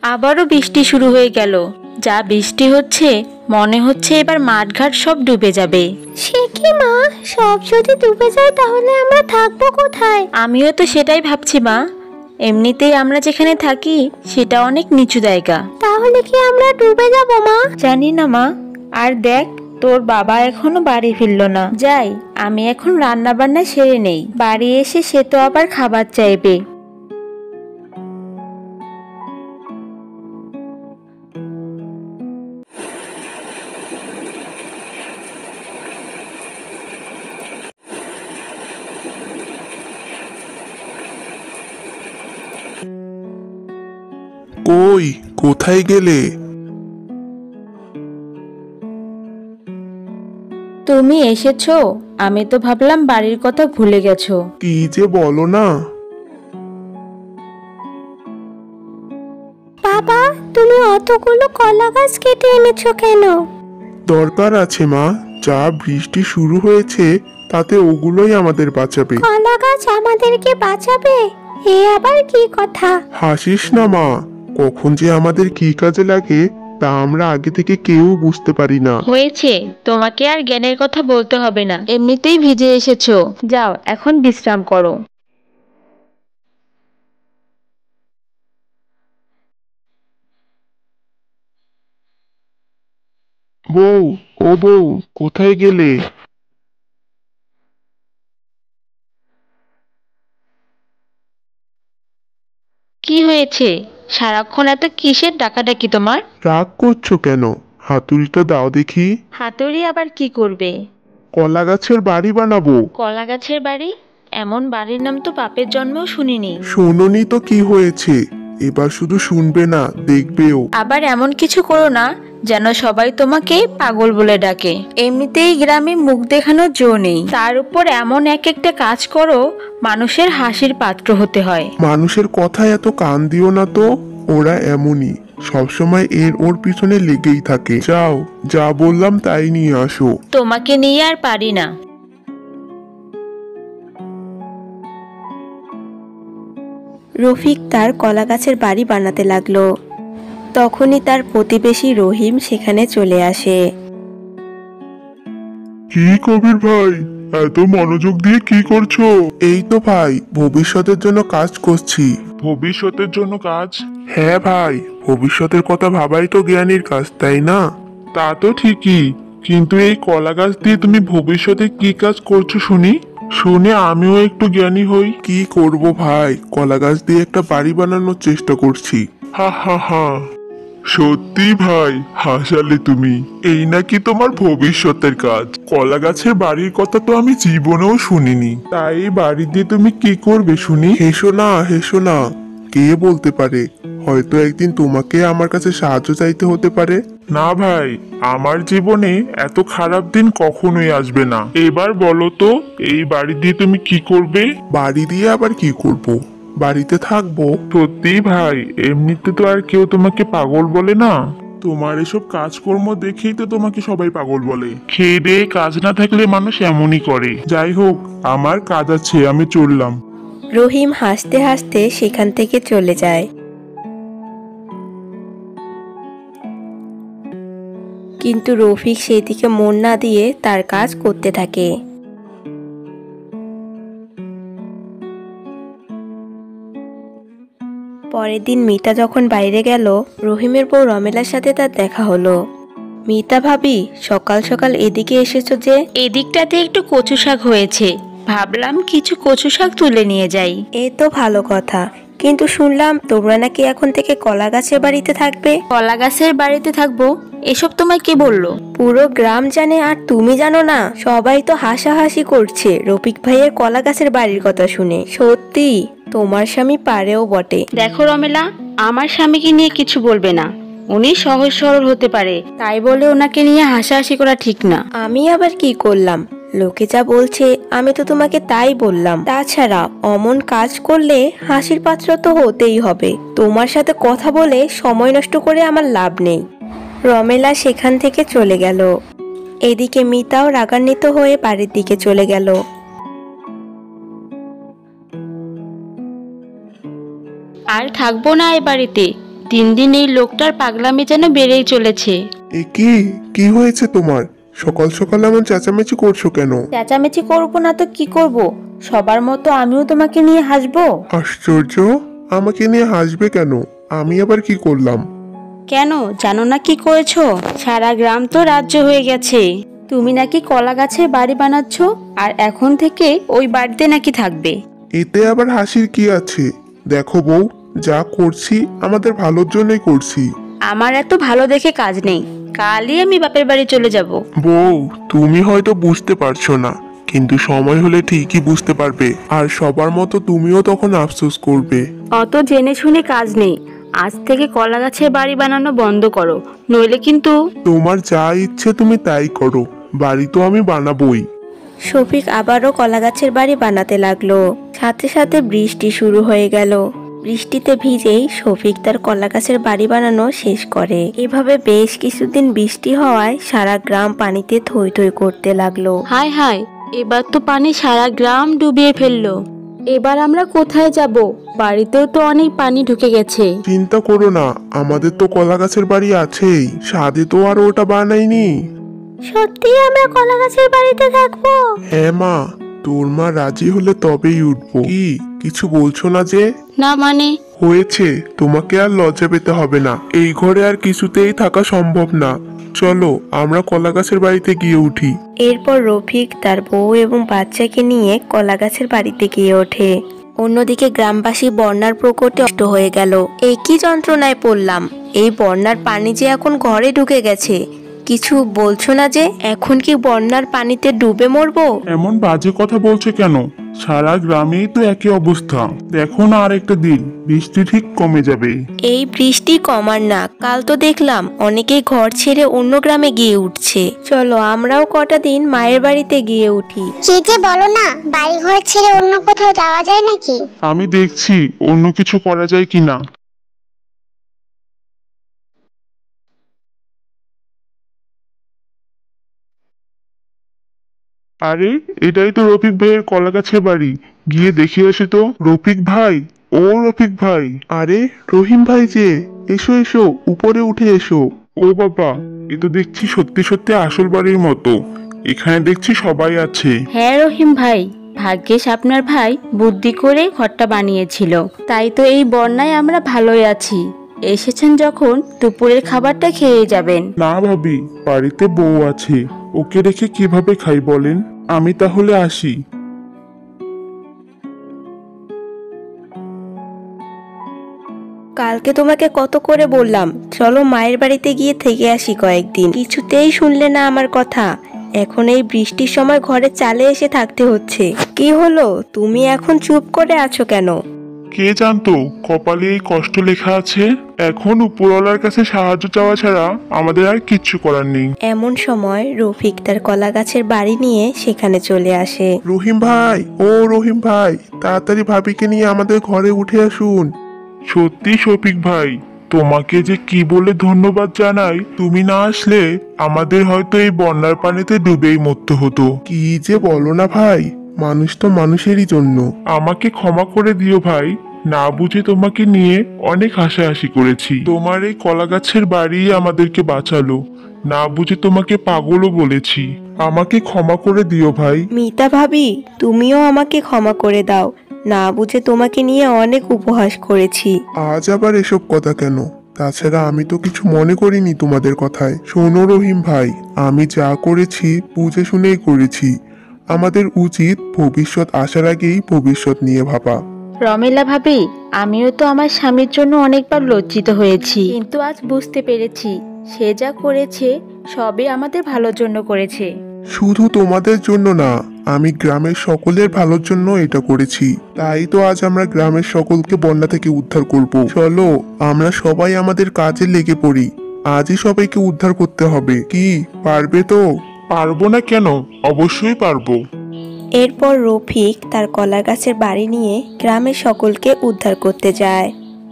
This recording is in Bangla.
আবারও বৃষ্টি শুরু হয়ে গেল। যা বৃষ্টি হচ্ছে, মনে হচ্ছে এবার মাঠঘাট সব ডুবে যাবে। সে কি মা, সব যদি ডুবে যায় তাহলে আমরা থাকবো কোথায়? আমিও তো সেটাই ভাবছি মা। এমনিতেই আমরা যেখানে থাকি সেটা অনেক নিচু জায়গা। তাহলে কি আমরা ডুবে যাব মা? জানি না মা। আর দেখ, তোর বাবা এখনো বাড়ি ফিরলো না। যাই, আমি এখন রান্না বান্না সেরে নেই। বাড়ি এসে সে তো আবার খাবার চাইবে। কই, কোথায় গেলে? তুমি এসেছো? আমি তো ভাবলাম বাড়ির কথা ভুলে গেছো। কি যে বলো না। বাবা, তুমি অতগুলো কলা গাছ কেটে এনেছো কেন? দরকার আছে মা, যা বৃষ্টি শুরু হয়েছে তাতে ওগুলোই আমাদের বাঁচাবে। কলা গাছ আমাদেরকে বাঁচাবে? এ আবার কি কথা? হাসিস না মা, কখন যে আমাদের কি কাজে লাগে তা আমরা আগে থেকে কেউ বুঝতে পারি না। হয়েছে, তোমাকে আর জ্ঞানের কথা বলতে হবে না। এমনিতেই ভিজে এসেছো, যাও এখন বিশ্রাম করো। বউ, ও বউ, কোথায় গেলে? কি হয়েছে? সারাক্ষণ এত কিসের ডাকাডাকি তোমার? রাগ করছো কেন? হাতুড়িটা দাও দেখি। হাতুড়ি আবার কি করবে? কলা গাছের বাড়ি বানাবো। কলা গাছের বাড়ি? এমন বাড়ির নাম তো বাপের জন্মেও শুনিনি। শোনোনি তো কি হয়েছে, এবার শুধু শুনবে না, দেখবেও। আবার এমন কিছু করো না যেন সবাই তোমাকে পাগল বলে ডাকে। এমনিতেই গ্রামে মুখ দেখানোর জো নেই, তার উপর এমন এক একটা কাজ করো মানুষের হাসির পাত্র হতে হয়। মানুষের কথায় এত কান দিও না তো, ওরা এমনই, সবসময় এর ওর পিছনে লেগেই থাকে। যাও, যা বললাম তাই নিয়ে আসো। তোমাকে নিয়ে আর পারি না। রফিক তার কলা গাছের বাড়ি বানাতে লাগলো। তখনই তার প্রতিবেশী রহিম সেখানে চলে আসে। কি কবির ভাই, এত মনোযোগ দিয়ে কি করছো? এই তো ভাই, ভবিষ্যতের জন্য কাজ করছি। ভবিষ্যতের জন্য কাজ? হ্যাঁ ভাই, ভবিষ্যতের কথা ভাবাই তো জ্ঞানীর কাজ, তাই না? তা তো ঠিকই, কিন্তু এই কলা গাছ দিয়ে তুমি ভবিষ্যতে কি কাজ করছো শুনি? শুনে আমিও একটু জ্ঞানী হই। কি করব ভাই, কলা গাছ দিয়ে একটা বাড়ি বানানোর চেষ্টা করছি। হা হা হা, সত্যি ভাই, হাসালে তুমি। এই নাকি তোমার ভবিষ্যতের কাজ? কলা গাছের বাড়ির কথা তো আমি জীবনেও শুনিনি। তাই এই বাড়ি দিয়ে তুমি কি করবে শুনি? হেসো না, হেসো না, কে বলতে পারে, হয়তো একদিন তোমাকে আমার কাছে সাহায্য চাইতে হতে পারে। না ভাই, আমার জীবনে এত খারাপ দিন কখনোই আসবে না। এবার বলো তো, এই বাড়ি দিয়ে তুমি কি করবে? বাড়ি দিয়ে আবার কি করব? বাড়িতে থাকবো। সত্যি ভাই, এমনিতে তো আর কেউ তোমাকে পাগল বলে না। তোমার এসব কাজকর্ম দেখেই তো তোমাকে সবাই পাগল বলে। খেয়ে দেয়ে কাজ না থাকলে মানুষ এমনই করে। যাই হোক, আমার কাজ আছে, আমি চললাম। রহিম হাসতে হাসতে সেখান থেকে চলে যায়। কিন্তু রফিক সেদিকে মন না দিয়ে তার কাজ করতে থাকে। পরের দিন মিতা যখন বাইরে গেল, রহিমের বউ রমেলার সাথে তার দেখা হলো। মিতা ভাবি, সকাল সকাল এদিকে এসেছো যে? এদিকটাতে একটু কচু শাক হয়েছে, ভাবলাম কিছু কচু শাক তুলে নিয়ে যাই। এ তো ভালো কথা, কিন্তু শুনলাম তোমরা নাকি এখন থেকে কলা গাছের বাড়িতে থাকবে। কলা গাছের বাড়িতে থাকবো? এসব তোমায় কে বললো? পুরো গ্রাম জানে আর তুমি জানো না? সবাই তো হাসাহাসি করছে রফিক ভাইয়ের কলা গাছের বাড়ির কথা শুনে। সত্যি, তোমার স্বামী পারেও বটে। দেখো রমেলা, আমার স্বামীকে নিয়ে কিছু বলবে না। উনি সহজ সরল হতে পারে, তাই বলে ওনাকে নিয়ে হাসাহাসি করা ঠিক না। আমি আবার কি করলাম? লোকে যা বলছে আমি তো তোমাকে তাই বললাম। তাছাড়া অমন কাজ করলে হাসির পাত্র তো হতেই হবে। তোমার সাথে কথা বলে সময় নষ্ট করে আমার লাভ নেই। রমেলা সেখান থেকে চলে গেল। এদিকে মিতাও রাগান্বিত হয়ে বাড়ির দিকে চলে গেল। আর থাকবো না এ বাড়িতে। দিন দিন এই লোকটার পাগলামি যেন বেড়েই চলেছে। এ কি হয়েছে তোমার? সকাল সকাল এমন চেঁচামেচি করছো কেন? চেঁচামেচি করবো না তো কি করব? সবার মতো আমিও তোমাকে নিয়ে হাসবো। আশ্চর্য, আমাকে নিয়ে হাসবে কেন? আমি আবার কি করলাম? কেন জানো না কি করেছো? সারা গ্রাম তো রাজ্য হয়ে গেছে। তুমি নাকি কলা গাছের বাড়ি বানাচ্ছ, আর এখন থেকে ওই বাড়িতে নাকি থাকবে। এতে আবার হাসির কি আছে? দেখো বউ, যা করছি আমাদের ভালোর জন্যই করছি। আমার এত ভালো দেখে কাজ নেই, কালই আমি বাপের বাড়ি চলে যাব। বউ, তুমি হয়তো বুঝতে পারছো না, কিন্তু সময় হলে ঠিকই বুঝতে পারবে, আর সবার মতো তুমিও তখন আফসোস করবে। অত জেনে শুনে কাজ নেই, আজ থেকে কলা গাছের বাড়ি বানানো বন্ধ করো, নইলে কিন্তু। তোমার যা ইচ্ছে তুমি তাই করো, বাড়ি তো আমি বানাবোই। শফিক আবারও কলা গাছের বাড়ি বানাতে লাগলো। সাথে সাথে বৃষ্টি শুরু হয়ে গেল। বৃষ্টিতে ভিজেই শফিক তার কলা গাছের বাড়ি বানানো শেষ করে। এভাবে বেশ কিছুদিন বৃষ্টি হওয়ায় সারা গ্রাম পানিতে থই থই করতে লাগলো। হায় হায়, এবার তো পানি সারা গ্রাম ডুবিয়ে ফেললো। এবার আমরা কোথায় যাব? বাড়িতেও তো অনেক পানি ঢুকে গেছে। চিন্তা করো না, আমাদের তো কলা গাছের বাড়ি আছেই, সাদে তো আর ওটা বানাইনি। সত্যি আমরা কলা গাছের বাড়িতে থাকবো? হ্যাঁ মা, তোর মা রাজি হলে তবেই উঠবো। কি কিছু বলছো না যে? না মানে? হয়েছে, তোমাকে আর লজ্জা পেতে হবে না, এই ঘরে আর কিছুতেই থাকা সম্ভব না। চলো আমরা কলা গাছের বাড়িতে গিয়ে উঠি। এরপর রফিক তার বউ এবং বাচ্চাকে নিয়ে কলা গাছের বাড়িতে গিয়ে ওঠে। অন্যদিকে গ্রামবাসী বন্যার প্রকোপে নষ্ট হয়ে গেল। এই কি যন্ত্রণায় পড়লাম! এই বন্যার পানি যে এখন ঘরে ঢুকে গেছে। কিছু বলছো না যে? এখন কি বন্যার পানিতে ডুবে মরবো? এমন বাজে কথা বলছো কেন? সারা গ্রামেই তো একই অবস্থা। দেখো না, আর একটা দিন বৃষ্টি ঠিক কমে যাবে। এই বৃষ্টি কমার না, কাল তো দেখলাম অনেকেই ঘর ছেড়ে অন্য গ্রামে গিয়ে উঠছে। চলো আমরাও কটা দিন মায়ের বাড়িতে গিয়ে উঠি। কি যে বলো না, বাড়ি ঘর ছেড়ে অন্য কোথাও যাওয়া যায় নাকি? আমি দেখছি অন্য কিছু করা যায় কিনা। আরে, এটাই তো রফিক ভাইয়ের কলা গাছের বাড়ি। গিয়ে দেখে আসি তো। রফিক ভাই, ও রফিক ভাই! আরে রহিম ভাই যে! এসো এসো, উপরে উঠে এসো। ও বাবা, এ তো দেখছি সত্যি সত্যি আসল বাড়ির মতো। এখানে দেখছি সবাই আছে। হ্যাঁ রহিম ভাই, ভাগ্যিস আপনার ভাই বুদ্ধি করে ঘরটা বানিয়েছিল, তাই তো এই বন্যায় আমরা ভালোই আছি। এসেছেন যখন দুপুরের খাবারটা খেয়ে যাবেন। না ভাবি, বাড়িতে বউ আছে, ওকে রেখে কিভাবে খাই বলেন? আমি তাহলে আসি। কালকে তোমাকে কত করে বললাম চলো মায়ের বাড়িতে গিয়ে থেকে আসি কয়েকদিন, কিছুতেই শুনলে না আমার কথা। এখন এই বৃষ্টির সময় ঘরে চালে এসে থাকতে হচ্ছে। কি হলো, তুমি এখন চুপ করে আছো কেন? কে জানতো কপালে এই কষ্ট লেখা আছে? এখন উপরওয়ালার কাছে সাহায্য চাওয়া ছাড়া আমাদের আর কিচ্ছু করার নেই। এমন সময় রফিক তার কলা গাছের বাড়ি নিয়ে সেখানে চলে আসে। রহিম ভাই, ও রহিম ভাই, তাড়াতাড়ি ভাবিকে নিয়ে আমাদের ঘরে উঠে আসুন। সত্যি শফিক ভাই, তোমাকে যে কি বলে ধন্যবাদ জানাই। তুমি না আসলে আমাদের হয়তো এই বন্যার পানিতে ডুবেই মরতে হতো। কি যে বলো না ভাই, মানুষ তো মানুষেরই জন্য। আমাকে ক্ষমা করে দিও ভাই, না বুঝে তোমাকে নিয়ে অনেক হাসাহাসি করেছি। তোমার এই কলা গাছের বাড়ি আমাদেরকে বাঁচালো, না বুঝে তোমাকে পাগলও বলেছি। আমাকে ক্ষমা করে দিও ভাই। মিতা ভাবি, তুমিও আমাকে ক্ষমা করে দাও, না বুঝে তোমাকে নিয়ে অনেক উপহাস করেছি। আজ আবার এসব কথা কেন? তাছাড়া আমি তো কিছু মনে করিনি তোমাদের কথায়। শোনো রহিম ভাই, আমি যা করেছি বুঝে শুনেই করেছি। আমাদের উচিত ভবিষ্যৎ আসার আগেই ভবিষ্যৎ নিয়ে ভাবা। রমিলা ভাবি, আমিও তো আমার স্বামীর জন্য অনেকবার লজ্জিত হয়েছি, কিন্তু আজ বুঝতে পেরেছি সে যা করেছে সবই আমাদের ভালোর জন্য করেছে। শুধু তোমাদের জন্য না, আমি গ্রামের সকলের ভালোর জন্য এটা করেছি। তাই তো আজ আমরা গ্রামের সকলকে বন্যা থেকে উদ্ধার করব। চলো আমরা সবাই আমাদের কাজে লেগে পড়ি, আজই সবাইকে উদ্ধার করতে হবে। কি পারবে তো? পারবো না কেন, অবশ্যই পারবো। এরপর রফিক তার কলা গাছের বাড়ি নিয়ে গ্রামের সকলকে উদ্ধার করতে যায়।